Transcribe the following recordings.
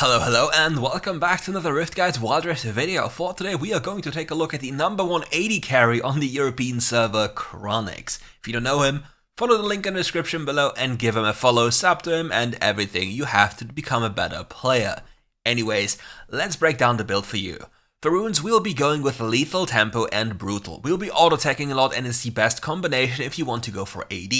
Hello, and welcome back to another RiftGuides WildRift video. For today, we are going to take a look at the number 180 carry on the European server, KRANIX. If you don't know him, follow the link in the description below and give him a follow, sub to him, and everything you have to become a better player. Anyways, let's break down the build for you. For runes, we'll be going with lethal, tempo, and brutal. We'll be auto-attacking a lot, and it's the best combination if you want to go for AD.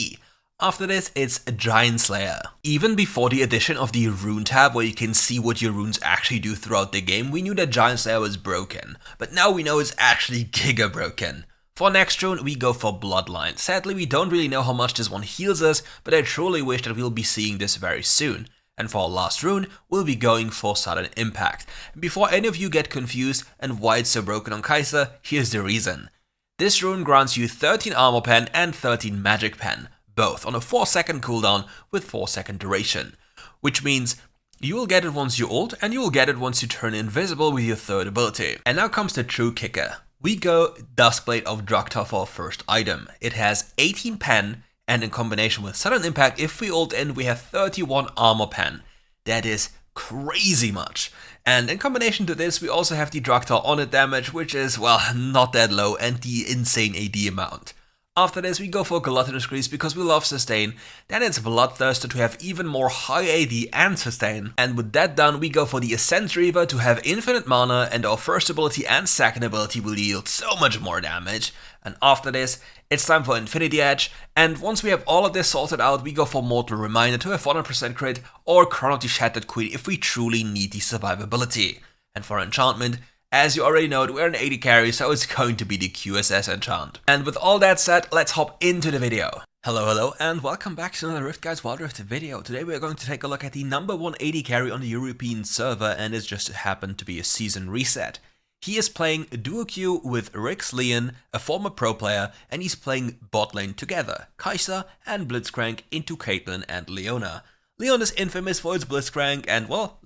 After this, it's a Giant Slayer. Even before the addition of the rune tab, where you can see what your runes actually do throughout the game, we knew that Giant Slayer was broken. But now we know it's actually giga broken. For next rune, we go for Bloodline. Sadly, we don't really know how much this one heals us, but I truly wish that we'll be seeing this very soon. And for our last rune, we'll be going for Sudden Impact. Before any of you get confused and why it's so broken on Kai'Sa, here's the reason. This rune grants you 13 Armor Pen and 13 Magic Pen, both on a 4-second cooldown with 4-second duration, which means you will get it once you ult and you will get it once you turn invisible with your third ability. And now comes the true kicker. We go Duskblade of Draktar for our first item. It has 18 pen, and in combination with Sudden Impact, if we ult in, we have 31 armor pen. That is crazy much. And in combination to this, we also have the Draktar on it damage, which is, well, not that low, and the insane AD amount. After this, we go for Gluttonous Grease because we love sustain. Then it's Bloodthirster to have even more high AD and sustain. And with that done, we go for the Ascent Reaver to have infinite mana, and our first ability and second ability will yield so much more damage. And after this, it's time for Infinity Edge. And once we have all of this sorted out, we go for Mortal Reminder to have 100% crit, or Crown of the Shattered Queen if we truly need the survivability. And for enchantment, as you already know, we're an 80 carry, so it's going to be the QSS enchant. And with all that said, let's hop into the video. Hello, and welcome back to another RiftGuides WildRift video. Today we are going to take a look at the number 180 carry on the European server, and it's just happened to be a season reset. He is playing duo queue with Rix Leon, a former pro player, and he's playing bot lane together, Kai'Sa and Blitzcrank into Caitlyn and Leona. Leon is infamous for his Blitzcrank, and well,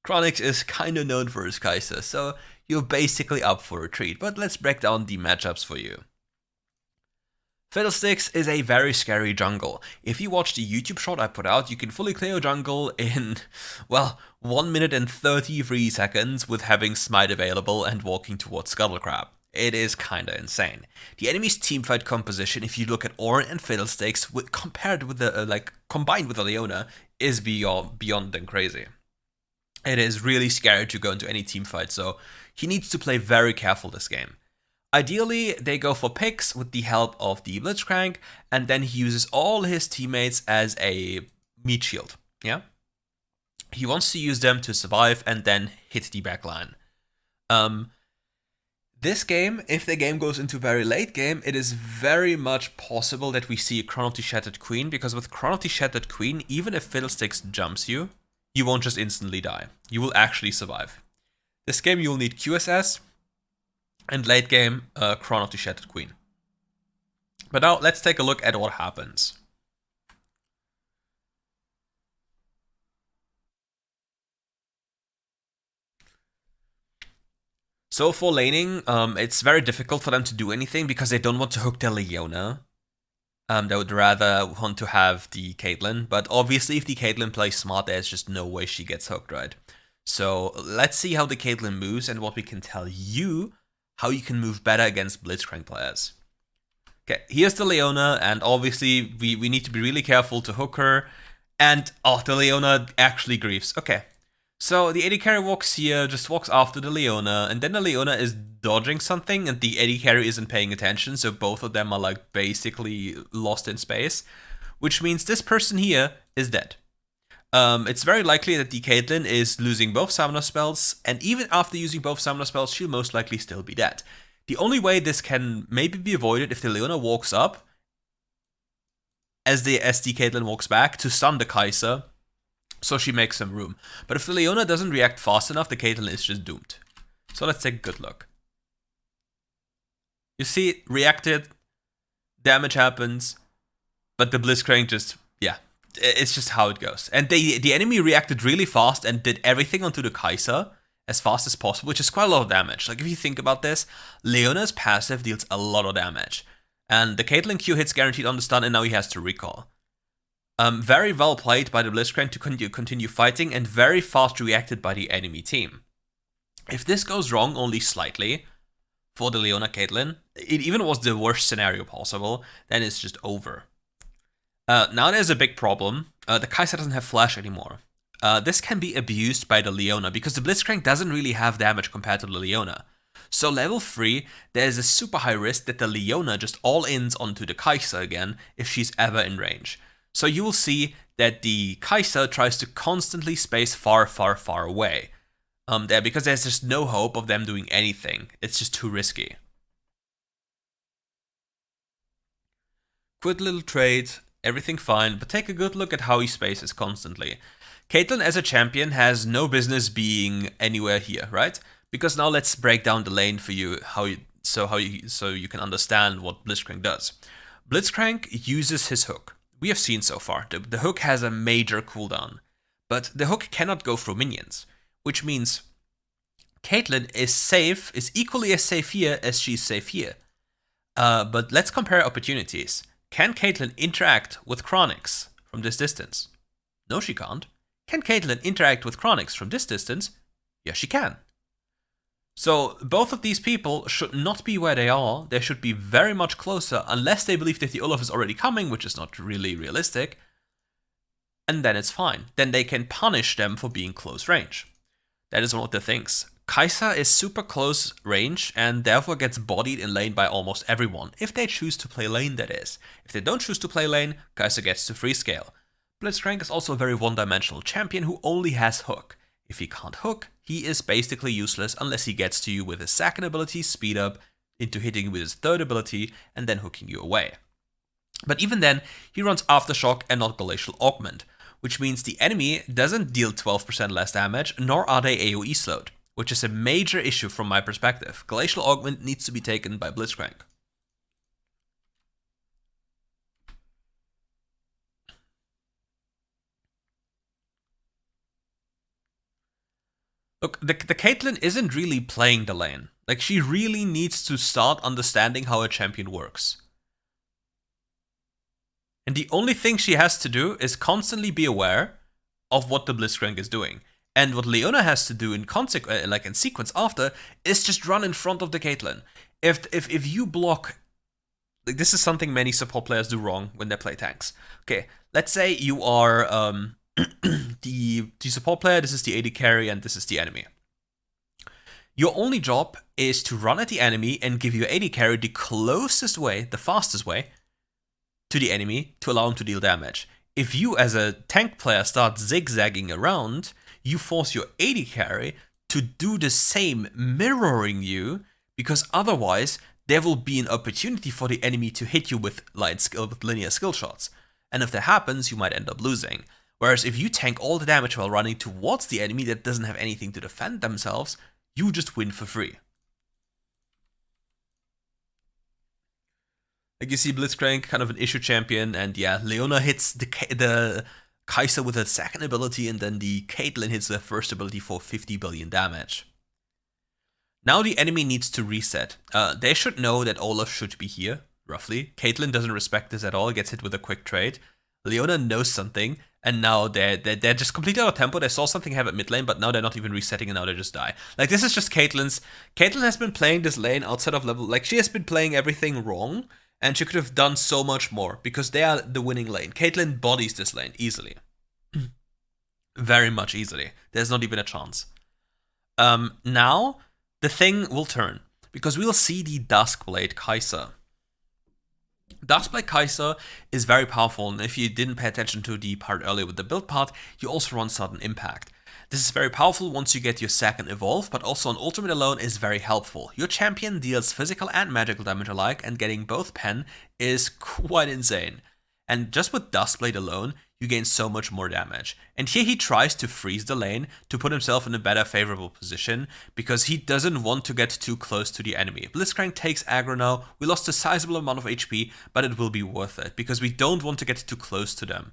KRANIX is kinda known for his Kai'Sa, so you're basically up for a treat, but let's break down the matchups for you. Fiddlesticks is a very scary jungle. If you watch the YouTube shot I put out, you can fully clear your jungle in, well, 1 minute and 33 seconds with having Smite available and walking towards Scuttlecrab. It is kinda insane. The enemy's teamfight composition, if you look at Ornn and Fiddlesticks, combined with the Leona, is beyond than crazy. It is really scary to go into any team fight, so he needs to play very careful this game. Ideally, they go for picks with the help of the Blitzcrank, and then he uses all his teammates as a meat shield, yeah? He wants to use them to survive and then hit the backline. This game, if the game goes into very late game, it is very much possible that we see a Crown of the Shattered Queen, because with Crown of the Shattered Queen, even if Fiddlesticks jumps you, you won't just instantly die. You will actually survive. This game you will need QSS, and late game, Crown of the Shattered Queen. But now let's take a look at what happens. So for laning, it's very difficult for them to do anything because they don't want to hook their Leona. They would rather want to have the Caitlyn, but obviously if the Caitlyn plays smart, there's just no way she gets hooked, right? So let's see how the Caitlyn moves and what we can tell you, how you can move better against Blitzcrank players. Okay, here's the Leona, and obviously we need to be really careful to hook her, and oh, the Leona actually grieves. Okay, so the AD carry walks here, just walks after the Leona, and then the Leona is dodging something, and the AD carry isn't paying attention, so both of them are like basically lost in space, which means this person here is dead. It's very likely that the Caitlyn is losing both summoner spells, and even after using both summoner spells, she'll most likely still be dead. The only way this can maybe be avoided if the Leona walks up, as the Caitlyn walks back, to stun the Kai'Sa, so she makes some room. But if the Leona doesn't react fast enough, the Caitlyn is just doomed. So let's take a good look. You see, it reacted, damage happens, but the Blitzcrank just, yeah, it's just how it goes. And the enemy reacted really fast and did everything onto the Kai'Sa as fast as possible, which is quite a lot of damage. Like, if you think about this, Leona's passive deals a lot of damage. And the Caitlyn Q hits guaranteed on the stun, and now he has to recall. Very well played by the Blitzcrank to continue fighting, and very fast reacted by the enemy team. If this goes wrong only slightly for the Leona Caitlyn, it even was the worst scenario possible, then it's just over. Now there's a big problem. The Kai'Sa doesn't have flash anymore. This can be abused by the Leona because the Blitzcrank doesn't really have damage compared to the Leona. So level 3, there's a super high risk that the Leona just all-ins onto the Kai'Sa again if she's ever in range. So you will see that the Kai'Sa tries to constantly space far, far, far away. There, because there's just no hope of them doing anything. It's just too risky. Quick little trade, everything fine, but take a good look at how he spaces constantly. Caitlyn as a champion has no business being anywhere here, right? Because now let's break down the lane for you, so you can understand what Blitzcrank does. Blitzcrank uses his hook. We have seen so far, the hook has a major cooldown, but the hook cannot go through minions, which means Caitlyn is equally as safe here as she's safe here. But let's compare opportunities. Can Caitlyn interact with KRANIX from this distance? No, she can't. Can Caitlyn interact with KRANIX from this distance? Yes, she can. So both of these people should not be where they are. They should be very much closer, unless they believe that the Olaf is already coming, which is not really realistic. And then it's fine. Then they can punish them for being close range. That is one of the things. Kai'Sa is super close range and therefore gets bodied in lane by almost everyone. If they choose to play lane, that is. If they don't choose to play lane, Kai'Sa gets to free scale. Blitzcrank is also a very one-dimensional champion who only has hook. If he can't hook, he is basically useless unless he gets to you with his second ability, speed up, into hitting you with his third ability, and then hooking you away. But even then, he runs Aftershock and not Glacial Augment, which means the enemy doesn't deal 12% less damage, nor are they AoE slowed, which is a major issue from my perspective. Glacial Augment needs to be taken by Blitzcrank. Look, the Caitlyn isn't really playing the lane. Like, she really needs to start understanding how a champion works. And the only thing she has to do is constantly be aware of what the Blitzcrank is doing. And what Leona has to do in sequence after is just run in front of the Caitlyn. If you block, like, this is something many support players do wrong when they play tanks. Okay, let's say you are the support player, this is the AD carry, and this is the enemy. Your only job is to run at the enemy and give your AD carry the closest way, the fastest way, to the enemy to allow him to deal damage. If you as a tank player start zigzagging around, you force your AD carry to do the same, mirroring you, because otherwise there will be an opportunity for the enemy to hit you with linear skill shots. And if that happens, you might end up losing. Whereas if you tank all the damage while running towards the enemy that doesn't have anything to defend themselves, you just win for free. Like, you see Blitzcrank, kind of an issue champion, and yeah, Leona hits the Kai'Sa with her second ability, and then the Caitlyn hits their first ability for 50 billion damage. Now the enemy needs to reset. They should know that Olaf should be here, roughly. Caitlyn doesn't respect this at all, gets hit with a quick trade. Leona knows something, and now they're just completely out of tempo. They saw something happen at mid lane, but now they're not even resetting, and now they just die. Like, this is just Caitlyn's. Caitlyn has been playing this lane outside of level. Like, she has been playing everything wrong, and she could have done so much more, because they are the winning lane. Caitlyn bodies this lane easily. Very much easily. There's not even a chance. Now, the thing will turn, because we'll see the Duskblade Kai'Sa. Duskblade Kai'Sa is very powerful, and if you didn't pay attention to the part earlier with the build part, you also run Sudden Impact. This is very powerful once you get your second evolve, but also on ultimate alone is very helpful. Your champion deals physical and magical damage alike, and getting both pen is quite insane. And just with Duskblade alone, you gain so much more damage. And here he tries to freeze the lane to put himself in a better favorable position, because he doesn't want to get too close to the enemy. Blitzcrank takes aggro now. We lost a sizable amount of HP, but it will be worth it, because we don't want to get too close to them.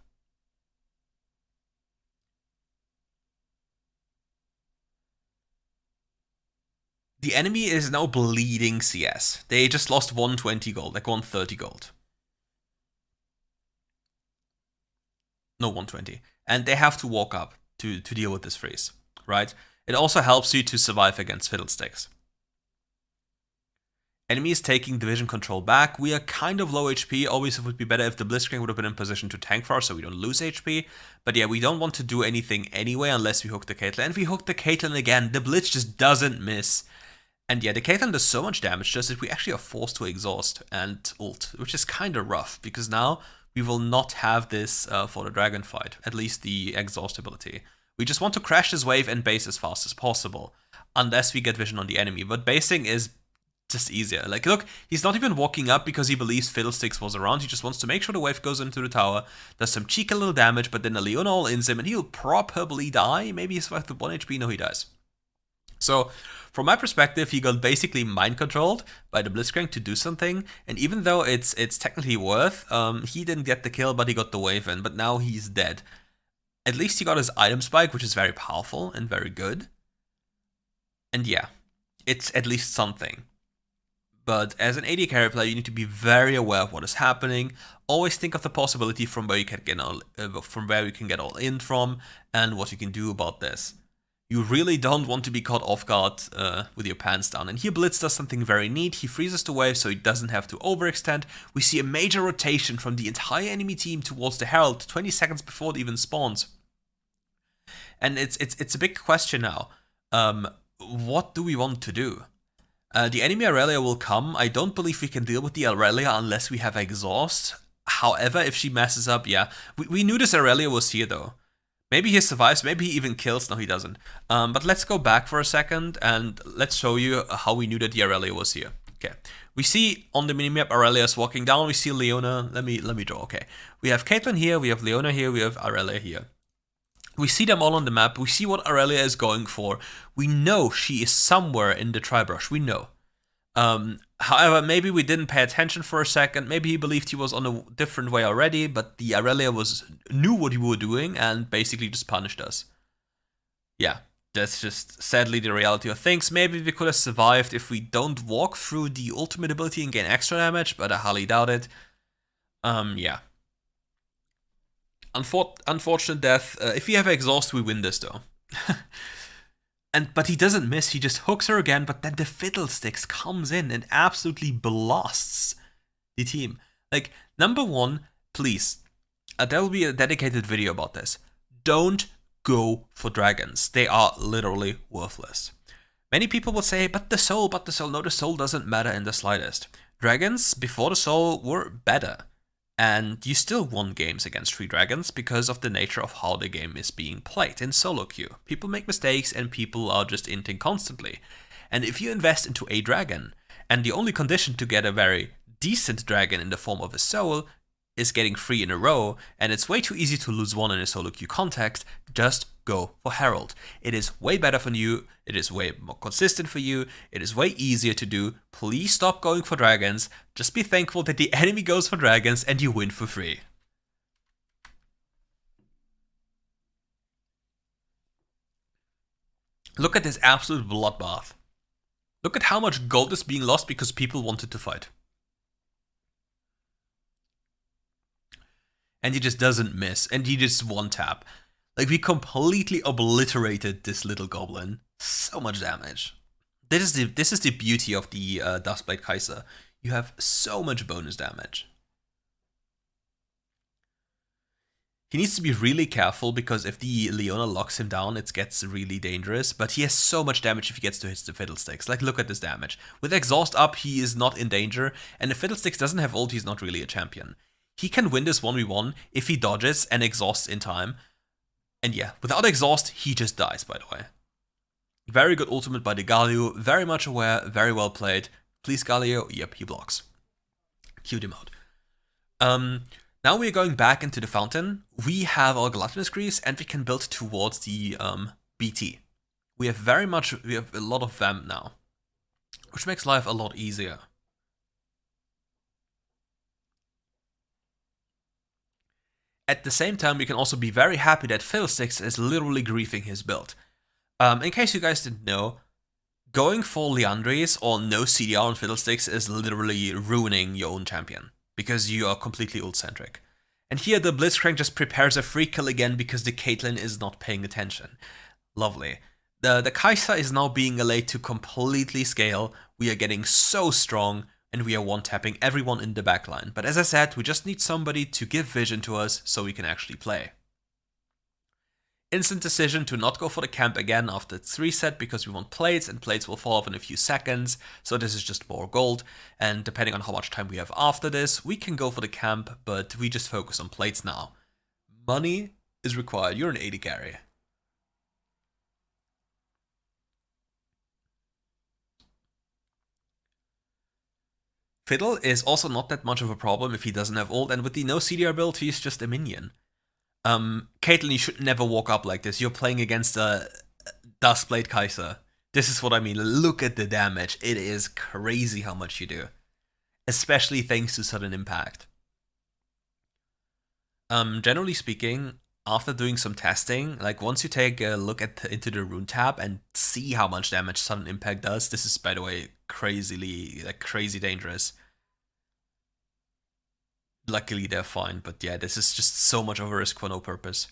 The enemy is now bleeding CS. They just lost 120 gold, like 130 gold. No, 120. And they have to walk up to deal with this freeze, right? It also helps you to survive against Fiddlesticks. Enemy is taking division control back. We are kind of low HP. Always it would be better if the Blitzcrank would have been in position to tank for us so we don't lose HP. But yeah, we don't want to do anything anyway unless we hook the Caitlyn. And we hook the Caitlyn again. The Blitz just doesn't miss. And yeah, the Caitlyn does so much damage just that we actually are forced to exhaust and ult, which is kind of rough because now we will not have this for the dragon fight, at least the exhaust ability. We just want to crash this wave and base as fast as possible, unless we get vision on the enemy. But basing is just easier. Like, look, he's not even walking up because he believes Fiddlesticks was around. He just wants to make sure the wave goes into the tower, does some cheeky little damage, but then the Leona all-ins him, and he'll probably die. Maybe he's survived with 1 HP. No, he dies. So, from my perspective, he got basically mind-controlled by the Blitzcrank to do something, and even though it's technically worth, he didn't get the kill, but he got the wave in, but now he's dead. At least he got his item spike, which is very powerful and very good. And yeah, it's at least something. But as an AD carry player, you need to be very aware of what is happening. Always think of the possibility from where you can get all in from, and what you can do about this. You really don't want to be caught off guard with your pants down. And here Blitz does something very neat. He freezes the wave so he doesn't have to overextend. We see a major rotation from the entire enemy team towards the Herald 20 seconds before it even spawns. And it's a big question now. What do we want to do? The enemy Aurelia will come. I don't believe we can deal with the Aurelia unless we have exhaust. However, if she messes up, yeah. We knew this Aurelia was here though. Maybe he survives, maybe he even kills. No, he doesn't. But let's go back for a second and let's show you how we knew that the Aurelia was here. Okay. We see on the minimap Aurelia's walking down. We see Leona. Let me draw. Okay. We have Caitlyn here, we have Leona here, we have Aurelia here. We see them all on the map. We see what Aurelia is going for. We know she is somewhere in the tri-brush. We know. However, maybe we didn't pay attention for a second. Maybe he believed he was on a different way already, but the Aurelia knew what he was doing and basically just punished us. Yeah, that's just sadly the reality of things. Maybe we could have survived if we don't walk through the ultimate ability and gain extra damage, but I highly doubt it. Yeah. Unfortunate death. If we have exhaust, we win this though. But he doesn't miss, he just hooks her again, but then the Fiddlesticks comes in and absolutely blasts the team. Like, number one, please, there will be a dedicated video about this. Don't go for dragons. They are literally worthless. Many people will say, but the soul. No, the soul doesn't matter in the slightest. Dragons, before the soul, were better. And you still won games against 3 dragons because of the nature of how the game is being played in solo queue. People make mistakes and people are just inting constantly. And if you invest into a dragon, and the only condition to get a very decent dragon in the form of a soul is getting 3 in a row, and it's way too easy to lose 1 in a solo queue context, just go for Herald. It is way better for you, it is way more consistent for you, it is way easier to do. Please stop going for dragons, just be thankful that the enemy goes for dragons and you win for free. Look at this absolute bloodbath. Look at how much gold is being lost because people wanted to fight. And he just doesn't miss, and he just one-tap. Like, we completely obliterated this little goblin. So much damage. This is the beauty of the Duskblade Kaiser. You have so much bonus damage. He needs to be really careful because if the Leona locks him down, it gets really dangerous. But he has so much damage if he gets to hit the Fiddlesticks. Like, look at this damage. With exhaust up, he is not in danger. And if Fiddlesticks doesn't have ult, he's not really a champion. He can win this 1v1 if he dodges and exhausts in time. And yeah, without exhaust, he just dies, by the way. Very good ultimate by the Galio. Very much aware, very well played. Please, Galio. Yep, he blocks. Cute him out. Now we're going back into the fountain. We have our Gluttonous Grease, and we can build towards the BT. We have a lot of vamp now, which makes life a lot easier. At the same time, we can also be very happy that Fiddlesticks is literally griefing his build. In case you guys didn't know, going for Liandry's or no CDR on Fiddlesticks is literally ruining your own champion, because you are completely ult-centric. And here the Blitzcrank just prepares a free kill again because the Caitlyn is not paying attention. Lovely. The Kai'Sa is now being allayed to completely scale. We are getting so strong, and we are one-tapping everyone in the backline. But as I said, we just need somebody to give vision to us so we can actually play. Instant decision to not go for the camp again after its reset because we want plates, and plates will fall off in a few seconds, so this is just more gold, and depending on how much time we have after this, we can go for the camp, but we just focus on plates now. Money is required. You're an 80 carry. Fiddle is also not that much of a problem if he doesn't have ult, and with the no CDR build, he's just a minion. Caitlyn, you should never walk up like this. You're playing against a Duskblade Kai'Sa. This is what I mean. Look at the damage. It is crazy how much you do. Especially thanks to sudden impact. Generally speaking, after doing some testing, like once you take a look into the rune tab and see how much damage sudden impact does, this is, by the way, crazy dangerous. Luckily they're fine, but yeah, this is just so much of a risk for no purpose.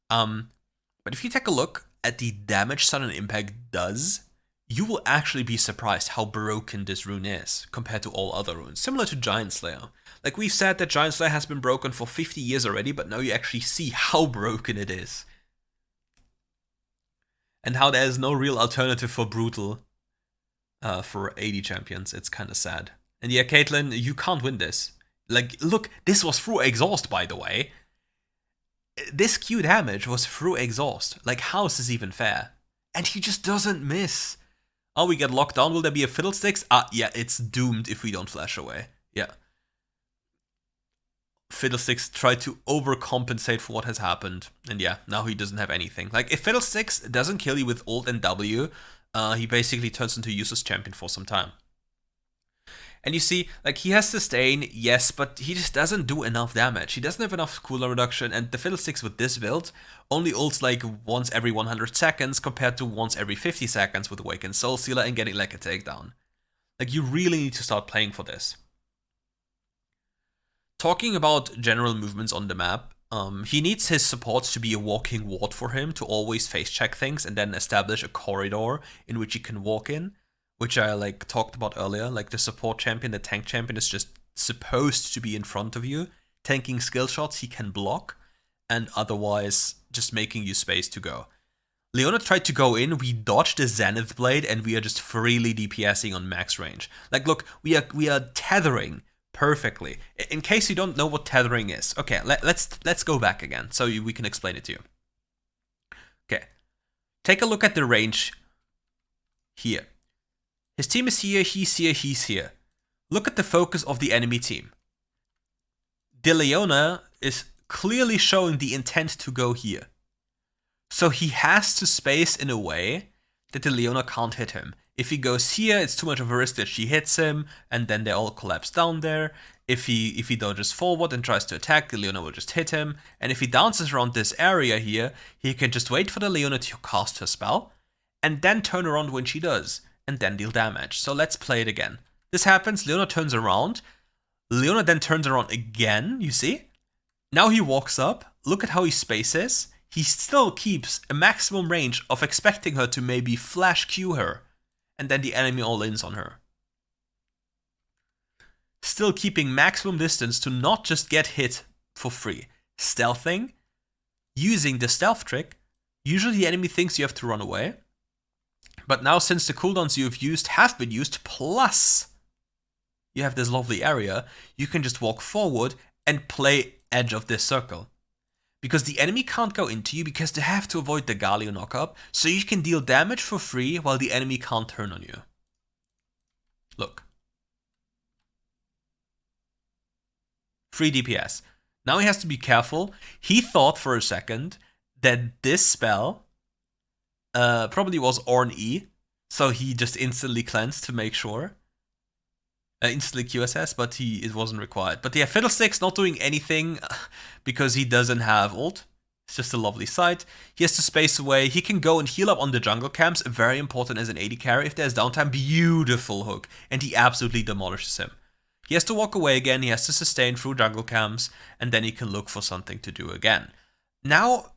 But if you take a look at the damage sudden impact does, you will actually be surprised how broken this rune is compared to all other runes, similar to Giant Slayer. Like we've said that Giant Slayer has been broken for 50 years already, but now you actually see how broken it is. And how there is no real alternative for Brutal for 80 champions. It's kind of sad. And yeah, Caitlyn, you can't win this. Like, look, this was through exhaust, by the way. This Q damage was through exhaust. Like, how is this even fair? And he just doesn't miss. Oh, we get locked down. Will there be a Fiddlesticks? Yeah, it's doomed if we don't flash away. Yeah. Fiddlesticks tried to overcompensate for what has happened. And yeah, now he doesn't have anything. Like, if Fiddlesticks doesn't kill you with ult and W, he basically turns into a useless champion for some time. And you see, like, he has sustain, yes, but he just doesn't do enough damage. He doesn't have enough cooldown reduction, and the Fiddlesticks with this build only ults like once every 100 seconds compared to once every 50 seconds with Awakened Soulstealer and getting like a takedown. Like, you really need to start playing for this. Talking about general movements on the map, he needs his supports to be a walking ward for him to always face check things and then establish a corridor in which he can walk in. Which I like talked about earlier, like the support champion, the tank champion is just supposed to be in front of you, tanking skill shots he can block, and otherwise just making you space to go. Leona tried to go in, we dodged the Zenith Blade, and we are just freely DPSing on max range. Like, look, we are tethering perfectly. In case you don't know what tethering is, okay, let's go back again so we can explain it to you. Okay, take a look at the range here. His team is here, he's here, he's here. Look at the focus of the enemy team. De Leona is clearly showing the intent to go here. So he has to space in a way that De Leona can't hit him. If he goes here, it's too much of a risk that she hits him, and then they all collapse down there. If he dodges forward and tries to attack, De Leona will just hit him. And if he dances around this area here, he can just wait for De Leona to cast her spell, and then turn around when she does. And then deal damage. So let's play it again. This happens, Leona turns around. Leona then turns around again, you see? Now he walks up, look at how he spaces. He still keeps a maximum range of expecting her to maybe flash Q her. And then the enemy all-ins on her. Still keeping maximum distance to not just get hit for free. Stealthing, using the stealth trick. Usually the enemy thinks you have to run away. But now, since the cooldowns you've used have been used, plus you have this lovely area, you can just walk forward and play edge of this circle. Because the enemy can't go into you because they have to avoid the Galio knockup, so you can deal damage for free while the enemy can't turn on you. Look. Free DPS. Now he has to be careful. He thought for a second that this spell probably was Ornn E, so he just instantly cleansed to make sure. Instantly QSS, but it wasn't required. But yeah, Fiddlesticks not doing anything because he doesn't have ult. It's just a lovely sight. He has to space away. He can go and heal up on the jungle camps, very important as an AD carry. If there's downtime, beautiful hook. And he absolutely demolishes him. He has to walk away again, he has to sustain through jungle camps, and then he can look for something to do again. Now,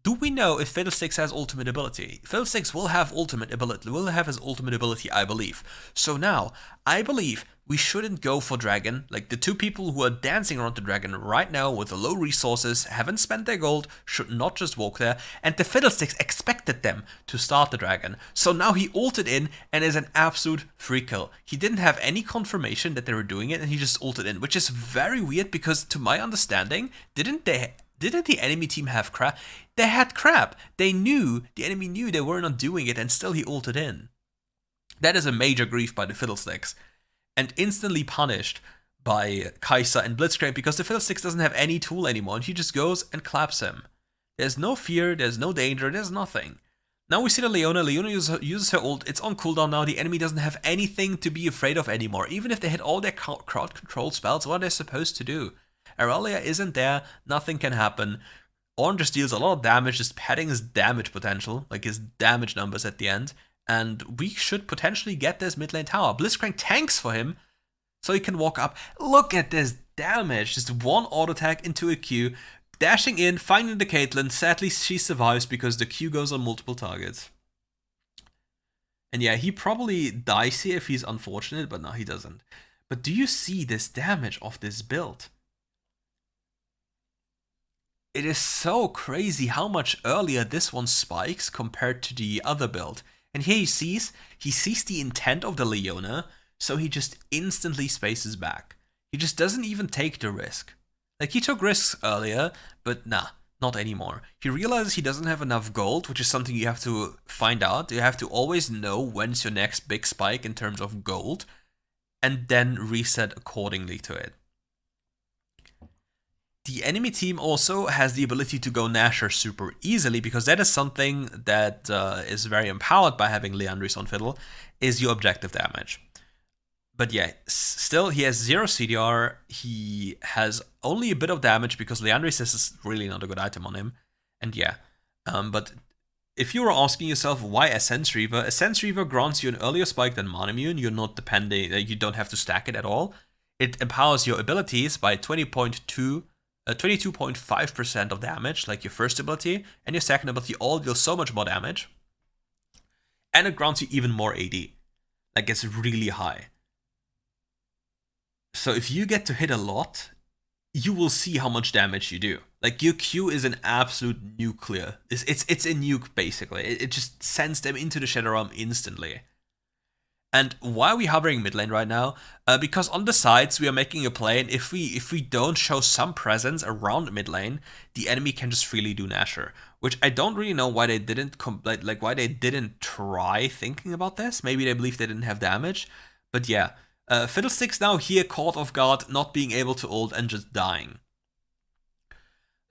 do we know if Fiddlesticks has ultimate ability? Fiddlesticks will have his ultimate ability, I believe. So now, I believe we shouldn't go for Dragon. Like, the two people who are dancing around the Dragon right now with the low resources, haven't spent their gold, should not just walk there, and the Fiddlesticks expected them to start the Dragon. So now he ulted in and is an absolute free kill. He didn't have any confirmation that they were doing it, and he just ulted in, which is very weird because, to my understanding, didn't the enemy team have crap? They had crap. The enemy knew they were not doing it, and still he ulted in. That is a major grief by the Fiddlesticks, and instantly punished by Kai'Sa and Blitzcrank because the Fiddlesticks doesn't have any tool anymore, and he just goes and claps him. There's no fear, there's no danger, there's nothing. Now we see the Leona. Leona uses her ult. It's on cooldown now. The enemy doesn't have anything to be afraid of anymore. Even if they hit all their crowd control spells, what are they supposed to do? Aurelia isn't there, nothing can happen. Orange just deals a lot of damage, just padding his damage potential, like his damage numbers at the end, and we should potentially get this mid lane tower. Blitzcrank tanks for him, so he can walk up. Look at this damage, just one auto attack into a Q, dashing in, finding the Caitlyn. Sadly, she survives because the Q goes on multiple targets. And yeah, he probably dies here if he's unfortunate, but no, he doesn't. But do you see this damage of this build? It is so crazy how much earlier this one spikes compared to the other build. And here he sees the intent of the Leona, so he just instantly spaces back. He just doesn't even take the risk. Like, he took risks earlier, but nah, not anymore. He realizes he doesn't have enough gold, which is something you have to find out. You have to always know when's your next big spike in terms of gold, and then reset accordingly to it. The enemy team also has the ability to go Nasher super easily, because that is something that is very empowered by having Liandry's on Fiddle, is your objective damage. But yeah, still he has 0 CDR, he has only a bit of damage because Liandry's is really not a good item on him. And yeah, but if you were asking yourself why Ascent Reaver grants you an earlier spike than Monomune. You're not depending, you don't have to stack it at all. It empowers your abilities by 22.5% of damage, like your first ability, and your second ability all deal so much more damage. And it grants you even more AD. Like, it's really high. So if you get to hit a lot, you will see how much damage you do. Like, your Q is an absolute nuclear. It's a nuke, basically. It just sends them into the Shadow Realm instantly. And why are we hovering mid lane right now? Because on the sides we are making a play, and if we don't show some presence around mid lane, the enemy can just freely do Nasher. Which I don't really know why they didn't why they didn't try thinking about this. Maybe they believe they didn't have damage, but yeah. Fiddlesticks now here caught off guard, not being able to ult and just dying.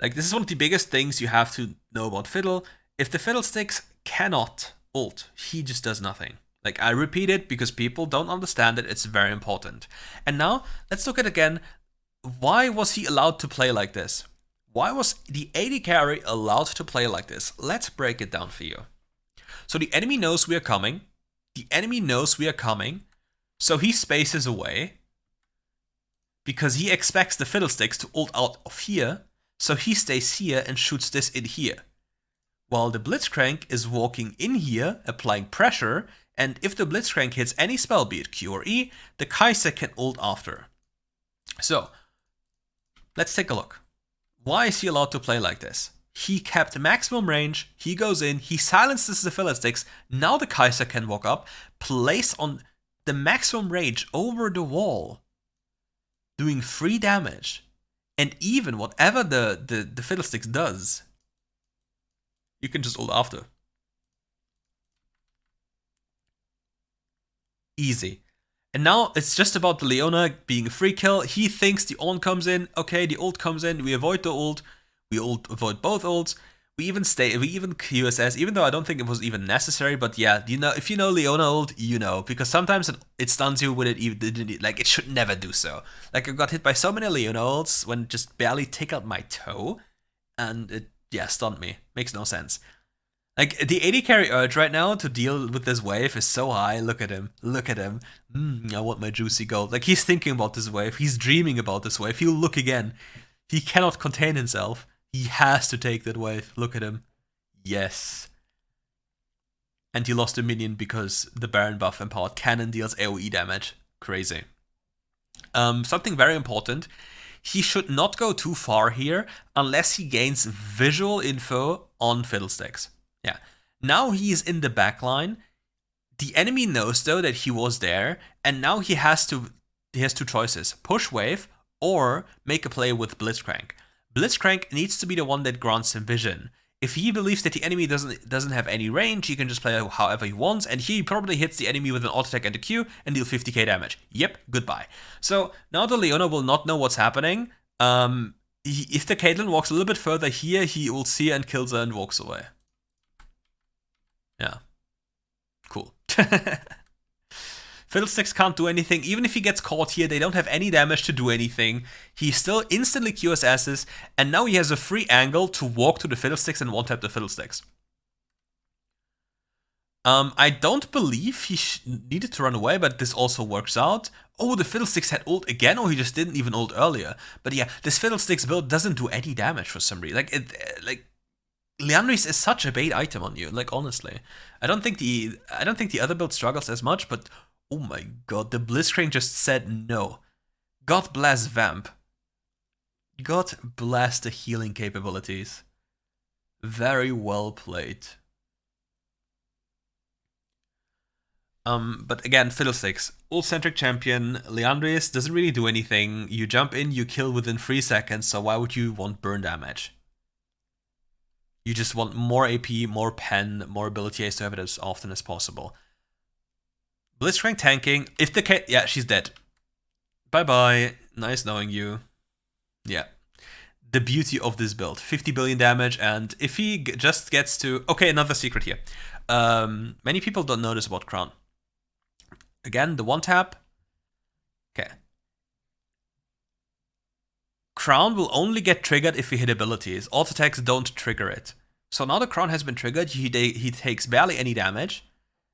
Like, this is one of the biggest things you have to know about Fiddle. If the Fiddlesticks cannot ult, he just does nothing. Like, I repeat it because people don't understand it, it's very important. And now, let's look at again, why was he allowed to play like this? Why was the AD carry allowed to play like this? Let's break it down for you. So the enemy knows we are coming. So he spaces away because he expects the Fiddlesticks to ult out of here, so he stays here and shoots this in here. While the Blitzcrank is walking in here, applying pressure, and if the Blitzcrank hits any spell, be it Q or E, the Kai'Sa can ult after. So, let's take a look. Why is he allowed to play like this? He kept maximum range, he goes in, he silences the Fiddlesticks, now the Kai'Sa can walk up, place on the maximum range over the wall, doing free damage, and even whatever the Fiddlesticks does, you can just ult after. Easy. And now it's just about the Leona being a free kill. He thinks the ult comes in. Okay, the ult comes in. We avoid the ult. We avoid both ults. We even QSS, even though I don't think it was even necessary. But yeah, you know, if you know Leona ult, you know, because sometimes it stuns you when it should never do so. Like, I got hit by so many Leona ults when it just barely tickled my toe, and it stunned me. Makes no sense. Like, the 80 carry urge right now to deal with this wave is so high. Look at him. Look at him. I want my juicy gold. Like, he's thinking about this wave. He's dreaming about this wave. He'll look again. He cannot contain himself. He has to take that wave. Look at him. Yes. And he lost a minion because the Baron buff empowered cannon deals AoE damage. Crazy. Something very important. He should not go too far here unless he gains visual info on Fiddlesticks. Yeah. Now he is in the backline. The enemy knows though that he was there, and now he has two choices: push wave or make a play with Blitzcrank. Blitzcrank needs to be the one that grants him vision. If he believes that the enemy doesn't have any range, he can just play however he wants, and he probably hits the enemy with an auto attack and a Q and deal 50k damage. Yep, goodbye. So now the Leona will not know what's happening. If the Caitlyn walks a little bit further here, he will see her and kills her and walks away. Yeah. Cool. Fiddlesticks can't do anything. Even if he gets caught here, they don't have any damage to do anything. He still instantly cures S's, and now he has a free angle to walk to the Fiddlesticks and one-tap the Fiddlesticks. I don't believe he needed to run away, but this also works out. Oh, the Fiddlesticks had ult again, or he just didn't even ult earlier. But yeah, this Fiddlesticks build doesn't do any damage for some reason. Like Liandry's is such a bait item on you. Like, honestly, I don't think the other build struggles as much, but oh my god, the Blitzcrank just said no. God bless Vamp. God bless the healing capabilities. Very well played. But again, Fiddlesticks, ult-centric champion. Liandry's doesn't really do anything. You jump in, you kill within 3 seconds, so why would you want burn damage? You just want more AP, more pen, more ability Ace to have it as often as possible. Blitzcrank tanking. If the yeah, she's dead. Bye-bye. Nice knowing you. Yeah. The beauty of this build. 50 billion damage, and if he just gets to... Okay, another secret here. Many people don't know this about Crown. Again, the one tap. Okay. Crown will only get triggered if he hit abilities. Auto attacks don't trigger it. So now the Crown has been triggered, he takes barely any damage,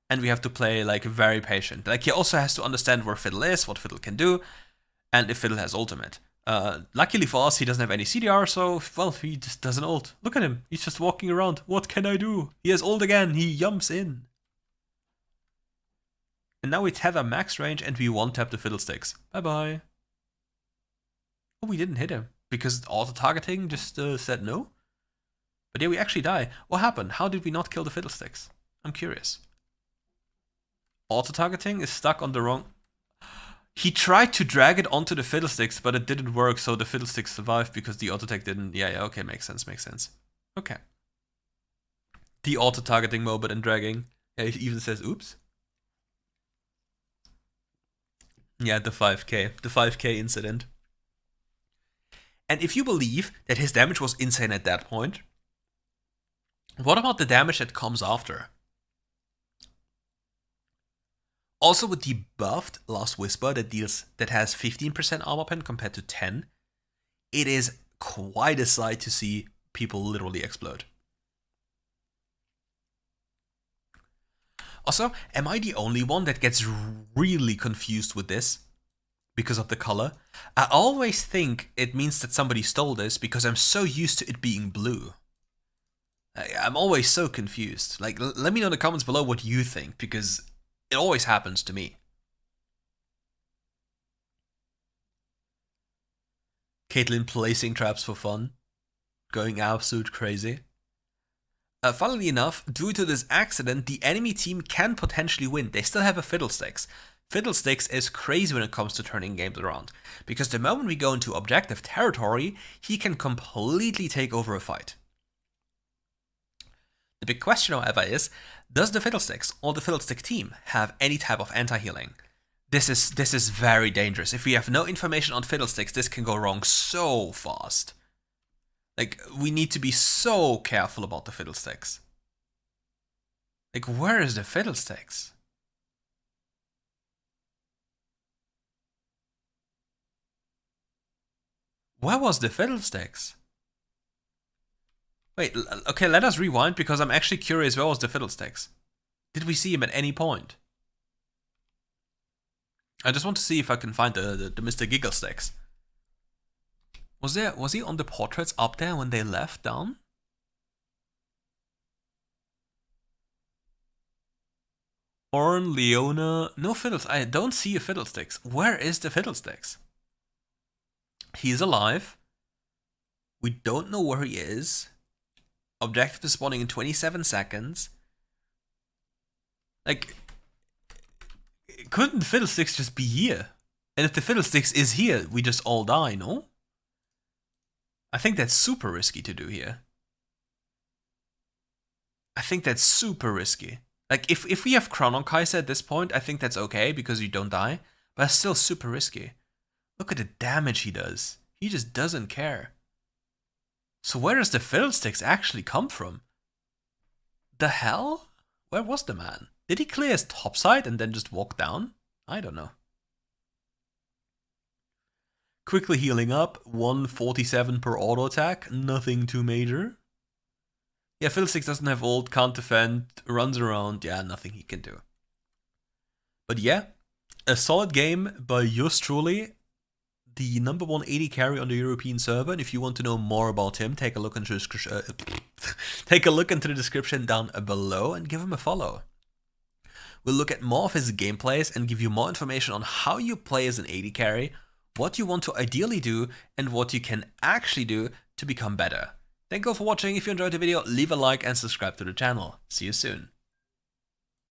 and we have to play like very patient. Like, he also has to understand where Fiddle is, what Fiddle can do, and if Fiddle has ultimate. Luckily for us, he doesn't have any CDR, so, well, he just doesn't ult. Look at him, he's just walking around. What can I do? He has ult again, he jumps in. And now we tether max range and we one-tap the Fiddlesticks. Bye-bye. Oh, we didn't hit him, because auto-targeting just said no? But yeah, we actually die. What happened? How did we not kill the Fiddlesticks? I'm curious. Auto-targeting is stuck on the wrong... He tried to drag it onto the Fiddlesticks, but it didn't work, so the Fiddlesticks survived because the auto-attack didn't... Yeah, okay, makes sense. Okay. The auto-targeting moment and dragging. Yeah, it even says, oops. Yeah, the 5k incident. And if you believe that his damage was insane at that point, what about the damage that comes after? Also with the buffed Last Whisper that has 15% armor pen compared to 10, it is quite a sight to see people literally explode. Also, am I the only one that gets really confused with this because of the color? I always think it means that somebody stole this because I'm so used to it being blue. I'm always so confused. Like, let me know in the comments below what you think, because it always happens to me. Caitlyn placing traps for fun. Going absolute crazy. Funnily enough, due to this accident, the enemy team can potentially win. They still have a Fiddlesticks. Fiddlesticks is crazy when it comes to turning games around, because the moment we go into objective territory, he can completely take over a fight. The big question, however, is, does the Fiddlesticks or the Fiddlestick team have any type of anti-healing? This is very dangerous. If we have no information on Fiddlesticks, this can go wrong so fast. Like, we need to be so careful about the Fiddlesticks. Like, where is the Fiddlesticks? Where was the Fiddlesticks? Wait, okay, let us rewind because I'm actually curious, where was the Fiddlesticks? Did we see him at any point? I just want to see if I can find the Mr. Gigglesticks. Was he on the portraits up there when they left down? Orn, Leona, no Fiddles. I don't see a Fiddlesticks. Where is the Fiddlesticks? He's alive. We don't know where he is. Objective is spawning in 27 seconds. Like, couldn't the Fiddlesticks just be here? And if the Fiddlesticks is here, we just all die, no? I think that's super risky to do here. I think that's super risky. Like, if we have Chrononkaiser at this point, I think that's okay because you don't die. But it's still super risky. Look at the damage he does. He just doesn't care. So where does the Fiddlesticks actually come from? The hell? Where was the man? Did he clear his topside and then just walk down? I don't know. Quickly healing up, 147 per auto attack, nothing too major. Yeah, Fiddlesticks doesn't have ult, can't defend, runs around, yeah, nothing he can do. But yeah, a solid game by yours truly, the number 1 AD carry on the European server, and if you want to know more about him, take a look into the description down below and give him a follow. We'll look at more of his gameplays and give you more information on how you play as an AD carry, what you want to ideally do, and what you can actually do to become better. Thank you all for watching. If you enjoyed the video, leave a like and subscribe to the channel. See you soon.